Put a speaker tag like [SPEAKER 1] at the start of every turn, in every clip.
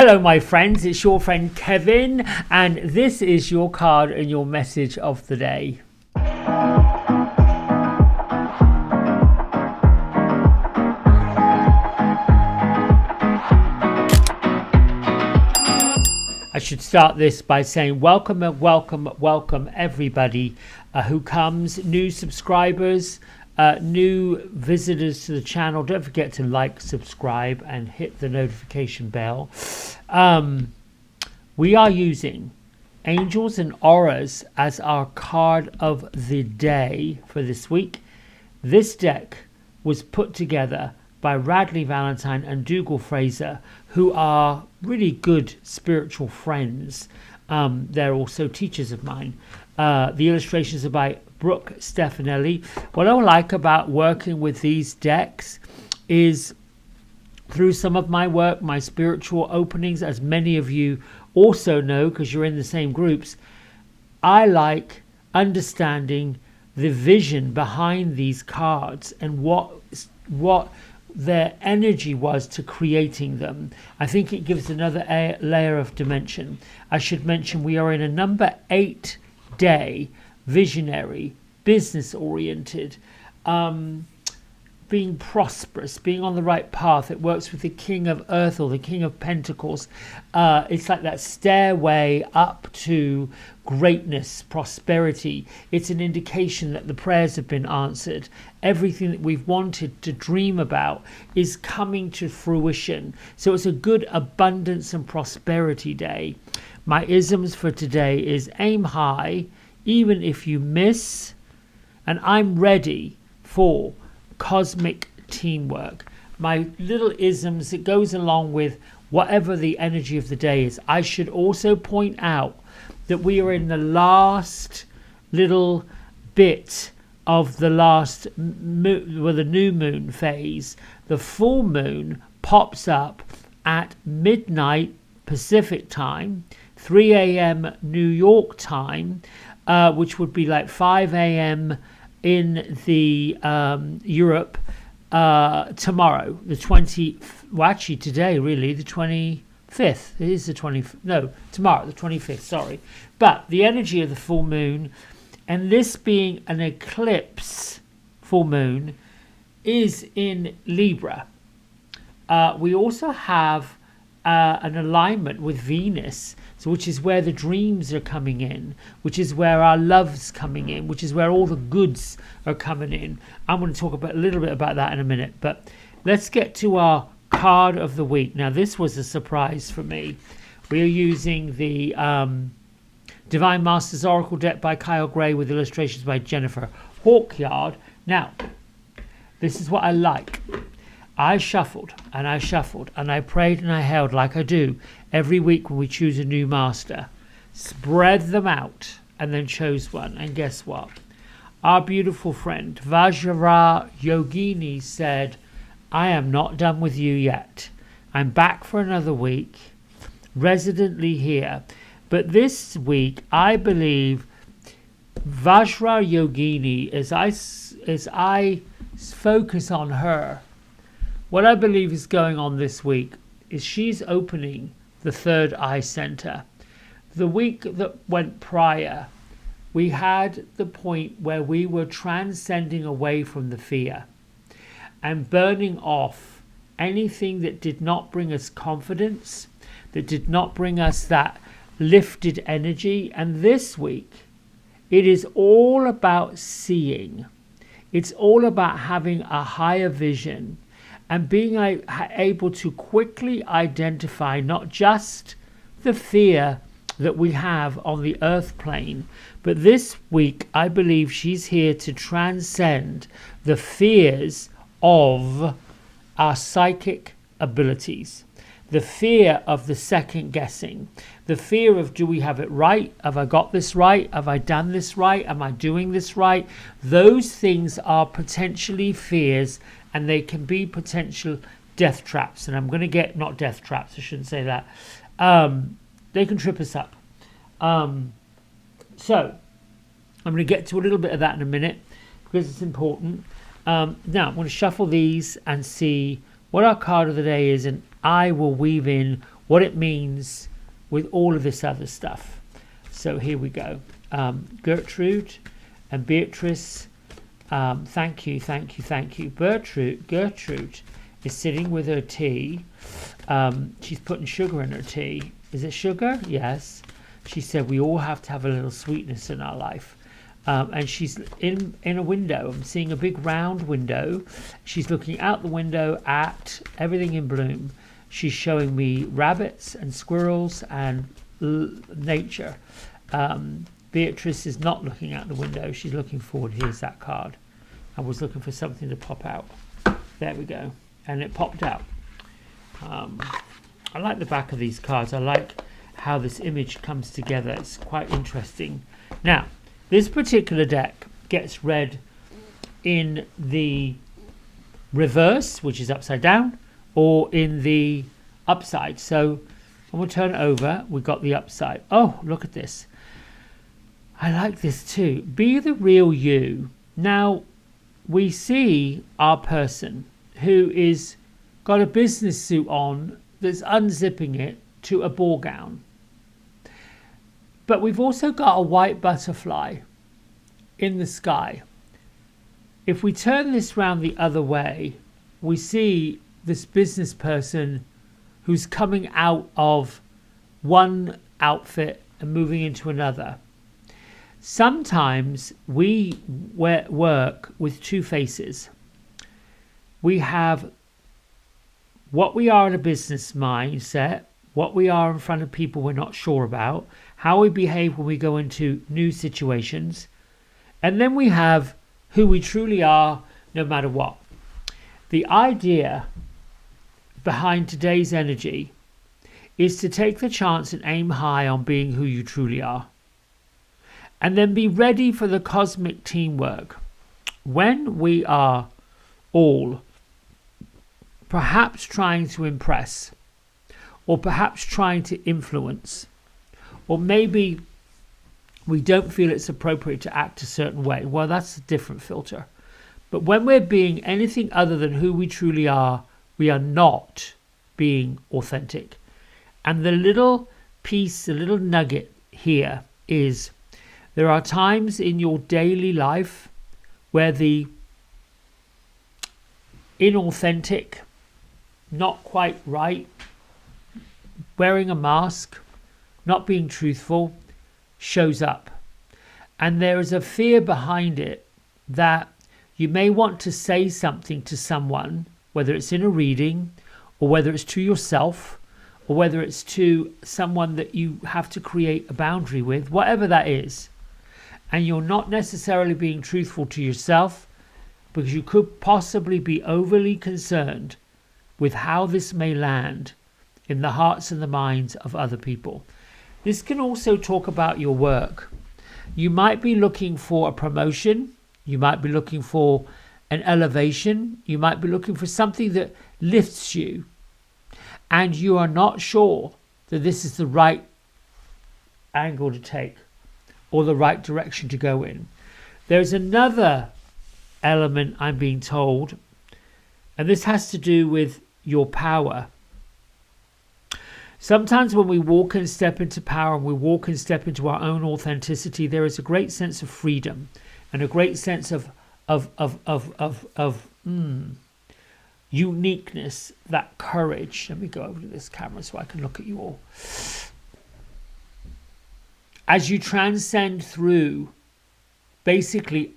[SPEAKER 1] Hello my friends, it's your friend Kevin, and this is your card and your message of the day. I should start this by saying welcome everybody who comes, new subscribers, new visitors to the channel. Don't forget to like, subscribe and hit the notification bell. We are using Angels and Auras as our card of the day for this week. This deck was put together by Radley Valentine and Dougal Fraser, who are really good spiritual friends. They're also teachers of mine. The illustrations are by Brooke Stefanelli. What I like about working with these decks is through some of my work, my spiritual openings, as many of you also know because you're in the same groups, I like understanding the vision behind these cards and what their energy was to creating them. I think it gives another layer of dimension. I should mention we are in a number 8 day, visionary, business oriented, being prosperous, being on the right path. It works with the King of Earth or the King of Pentacles. It's like that stairway up to greatness, prosperity. It's an indication that the prayers have been answered. Everything that we've wanted to dream about is coming to fruition. So it's a good abundance and prosperity day. My isms for today is aim high, even if you miss, and I'm ready for cosmic teamwork. My little isms, it goes along with whatever the energy of the day is. I should also point out that we are in the last little bit of the last the new moon phase. The full moon pops up at midnight Pacific time, 3 a.m. New York time, which would be like 5 a.m. in the Europe tomorrow, the 20th, well actually today really, the 25th, it is the 20th, no, tomorrow, the 25th, sorry. But the energy of the full moon, and this being an eclipse full moon, is in Libra. We also have an alignment with Venus, so which is where the dreams are coming in, which is where our love's coming in, which is where all the goods are coming in. I'm going to talk a little bit about that in a minute, but let's get to our card of the week. Now this was a surprise for me. We are using the Divine Masters Oracle deck by Kyle Gray with illustrations by Jennifer Hawkyard. Now this is what I like. I shuffled and I prayed and I held, like I do every week when we choose a new master. Spread them out and then chose one. And guess what? Our beautiful friend VAJRAYOGINI said, I am not done with you yet. I'm back for another week, residently here. But this week, I believe VAJRAYOGINI, as I focus on her, what I believe is going on this week is she's opening the third eye center. The week that went prior, we had the point where we were transcending away from the fear and burning off anything that did not bring us confidence, that did not bring us that lifted energy. And this week, it is all about seeing. It's all about having a higher vision and being able to quickly identify not just the fear that we have on the earth plane, but this week I believe she's here to transcend the fears of our psychic abilities, the fear of the second guessing, the fear of, do we have it right? Have I got this right? Have I done this right? Am I doing this right? Those things are potentially fears, and they can be potential death traps. And I'm going to get, not death traps, I shouldn't say that. They can trip us up. So I'm going to get to a little bit of that in a minute because it's important. Now I'm going to shuffle these and see what our card of the day is, and I will weave in what it means with all of this other stuff. So here we go. Gertrude and Beatrice. Thank you. Gertrude is sitting with her tea. She's putting sugar in her tea. Is it sugar? Yes. She said we all have to have a little sweetness in our life. And she's in a window. I'm seeing a big round window. She's looking out the window at everything in bloom. She's showing me rabbits and squirrels and nature. Beatrice is not looking out the window. She's looking forward. Here's that card. I was looking for something to pop out. There we go. And it popped out. I like the back of these cards. I like how this image comes together. It's quite interesting. Now, this particular deck gets read in the reverse, which is upside down, or in the upside. So when we turn it over, we got the upside. Oh, look at this. I like this too. Be the real you. Now, we see our person who is got a business suit on that's unzipping it to a ball gown. But we've also got a white butterfly in the sky. If we turn this round the other way, we see this business person who's coming out of one outfit and moving into another. Sometimes we work with two faces. We have what we are in a business mindset, what we are in front of people we're not sure about, how we behave when we go into new situations, and then we have who we truly are no matter what. The idea behind today's energy is to take the chance and aim high on being who you truly are. And then be ready for the cosmic teamwork. When we are all perhaps trying to impress, or perhaps trying to influence, or maybe we don't feel it's appropriate to act a certain way, well, that's a different filter. But when we're being anything other than who we truly are, we are not being authentic. And the little piece, the little nugget here is, there are times in your daily life where the inauthentic, not quite right, wearing a mask, not being truthful, shows up. And there is a fear behind it that you may want to say something to someone, whether it's in a reading, or whether it's to yourself, or whether it's to someone that you have to create a boundary with, whatever that is. And you're not necessarily being truthful to yourself because you could possibly be overly concerned with how this may land in the hearts and the minds of other people. This can also talk about your work. You might be looking for a promotion. You might be looking for an elevation. You might be looking for something that lifts you. And you are not sure that this is the right angle to take, or the right direction to go in. There's another element I'm being told, and this has to do with your power. Sometimes when we walk and step into power, and we walk and step into our own authenticity, there is a great sense of freedom and a great sense of uniqueness, that courage. Let me go over to this camera so I can look at you all. As you transcend through, basically,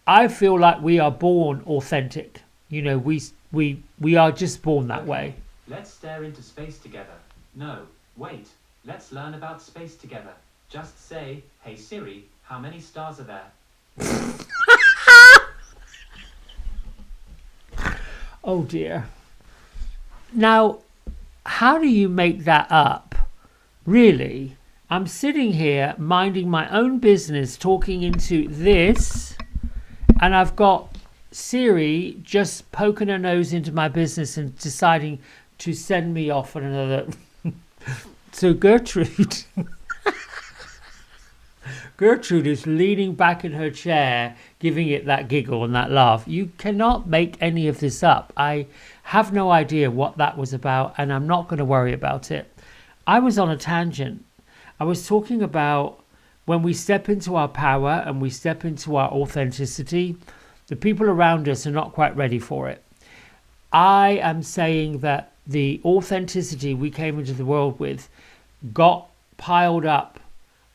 [SPEAKER 1] I feel like we are born authentic. You know, we are just born that way.
[SPEAKER 2] Let's stare into space together. No, wait. Let's learn about space together. Just say, hey Siri, how many stars are there?
[SPEAKER 1] Oh dear. Now, how do you make that up? Really? I'm sitting here minding my own business, talking into this, and I've got Siri just poking her nose into my business and deciding to send me off on another. So Gertrude is leaning back in her chair, giving it that giggle and that laugh. You cannot make any of this up. I Have no idea what that was about, and I'm not going to worry about it. I was on a tangent. I was talking about when we step into our power and we step into our authenticity, the people around us are not quite ready for it. I am saying that the authenticity we came into the world with got piled up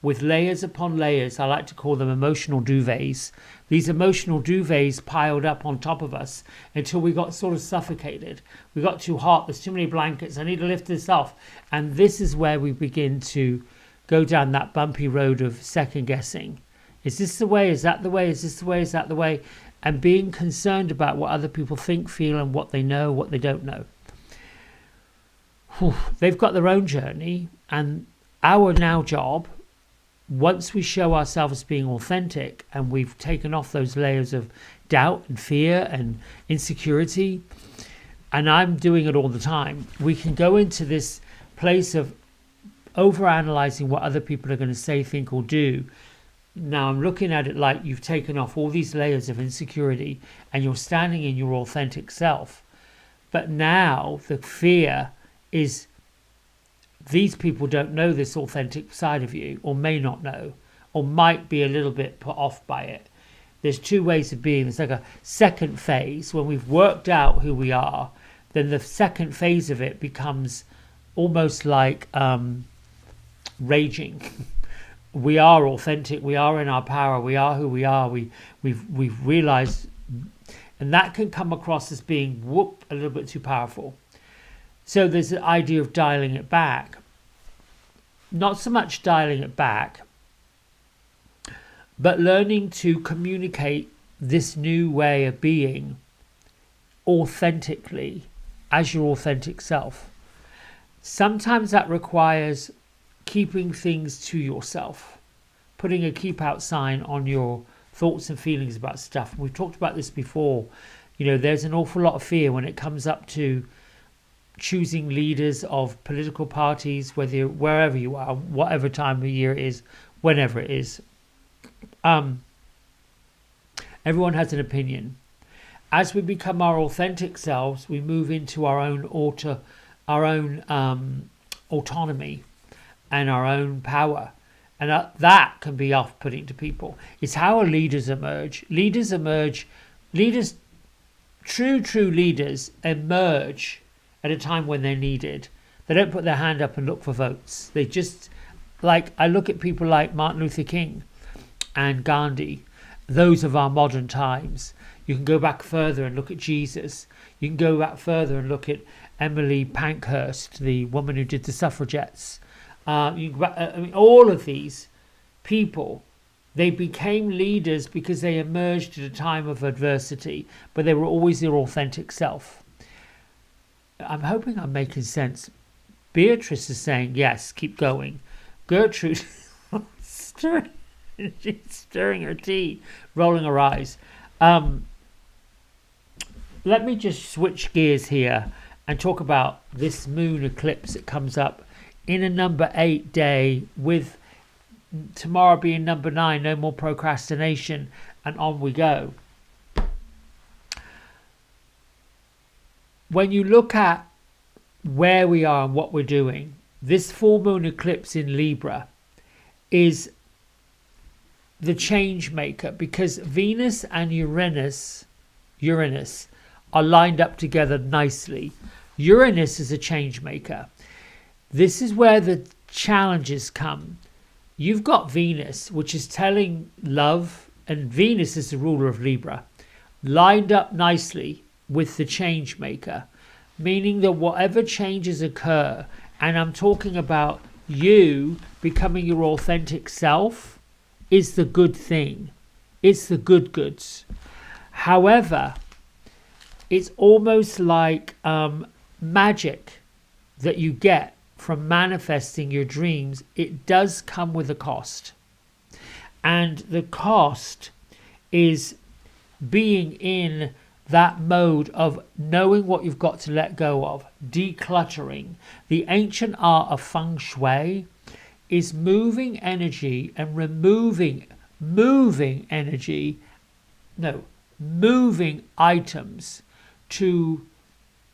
[SPEAKER 1] with layers upon layers. I like to call them emotional duvets. These emotional duvets piled up on top of us until we got sort of suffocated. We got too hot. There's too many blankets. I need to lift this off. And this is where we begin to go down that bumpy road of second guessing. Is this the way? Is that the way? Is this the way? Is that the way? And being concerned about what other people think, feel, and what they know, what they don't know. Whew. They've got their own journey, and our now job, once we show ourselves as being authentic and we've taken off those layers of doubt and fear and insecurity, and I'm doing it all the time, we can go into this place of overanalyzing what other people are going to say, think, or do. Now I'm looking at it like you've taken off all these layers of insecurity and you're standing in your authentic self. But now the fear is these people don't know this authentic side of you, or may not know, or might be a little bit put off by it. There's two ways of being. There's like a second phase. When we've worked out who we are, then the second phase of it becomes almost like raging. We are authentic. We are in our power. We are who we are. We've realized, and that can come across as being a little bit too powerful. So there's the idea of dialing it back. Not so much dialing it back, but learning to communicate this new way of being authentically as your authentic self. Sometimes that requires keeping things to yourself, putting a keep out sign on your thoughts and feelings about stuff. We've talked about this before. You know, there's an awful lot of fear when it comes up to choosing leaders of political parties, wherever you are, whatever time of year it is, whenever it is. Everyone has an opinion. As we become our authentic selves, we move into our own autonomy and our own power. And that can be off-putting to people. It's how our leaders emerge. True leaders emerge at a time when they're needed. They don't put their hand up and look for votes. They just, like, I look at people like Martin Luther King and Gandhi, those of our modern times. You can go back further and look at Jesus. You can go back further and look at Emily Pankhurst, the woman who did the suffragettes. All of these people, they became leaders because they emerged at a time of adversity, but they were always their authentic self. I'm hoping I'm making sense. Beatrice is saying, yes, keep going. Gertrude, she's stirring her tea, rolling her eyes. Let me just switch gears here and talk about this moon eclipse that comes up in a number 8 day, with tomorrow being number 9, no more procrastination, and on we go. When you look at where we are and what we're doing, this full moon eclipse in Libra is the change maker, because Venus and Uranus are lined up together nicely. Uranus is a change maker. This is where the challenges come. You've got Venus, which is telling love, and Venus is the ruler of Libra, lined up nicely with the change maker, meaning that whatever changes occur, and I'm talking about you becoming your authentic self, is the good thing. It's the good goods. However, it's almost like magic that you get from manifesting your dreams. It does come with a cost. And the cost is being in that mode of knowing what you've got to let go of, decluttering. The ancient art of feng shui is moving energy and moving items to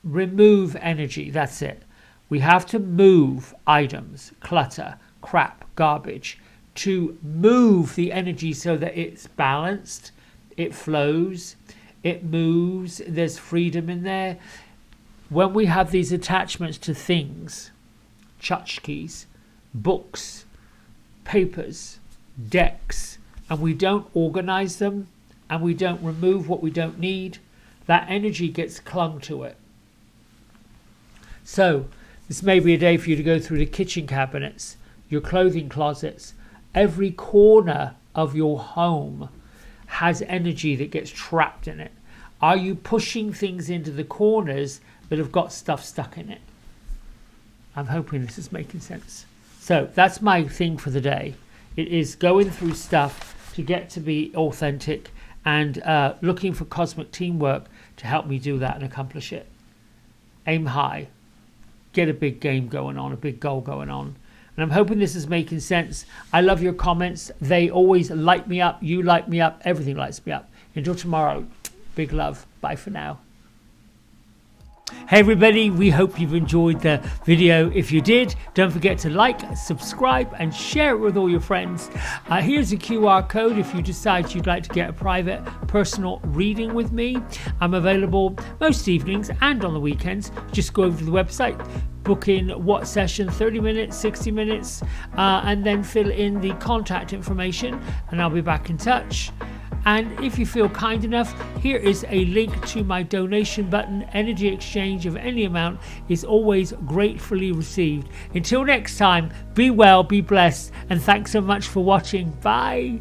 [SPEAKER 1] remove energy. That's it. We have to move items, clutter, crap, garbage, to move the energy so that it's balanced, it flows, it moves, there's freedom in there. When we have these attachments to things, tchotchkes, books, papers, decks, and we don't organize them and we don't remove what we don't need, that energy gets clung to it. So this may be a day for you to go through the kitchen cabinets, your clothing closets. Every corner of your home has energy that gets trapped in it. Are you pushing things into the corners that have got stuff stuck in it? I'm hoping this is making sense. So that's my thing for the day. It is going through stuff to get to be authentic and looking for cosmic teamwork to help me do that and accomplish it. Aim high. Get a big game going on, a big goal going on. And I'm hoping this is making sense. I love your comments. They always light me up. You light me up. Everything lights me up. Until tomorrow, big love. Bye for now. Hey everybody, we hope you've enjoyed the video. If you did, don't forget to like, subscribe and share it with all your friends. Here's a QR code if you decide you'd like to get a private personal reading with me. I'm available most evenings and on the weekends. Just go over to the website, book in what session, 30 minutes, 60 minutes, and then fill in the contact information and I'll be back in touch. And if you feel kind enough, here is a link to my donation button. Energy exchange of any amount is always gratefully received. Until next time, be well, be blessed, and thanks so much for watching. Bye.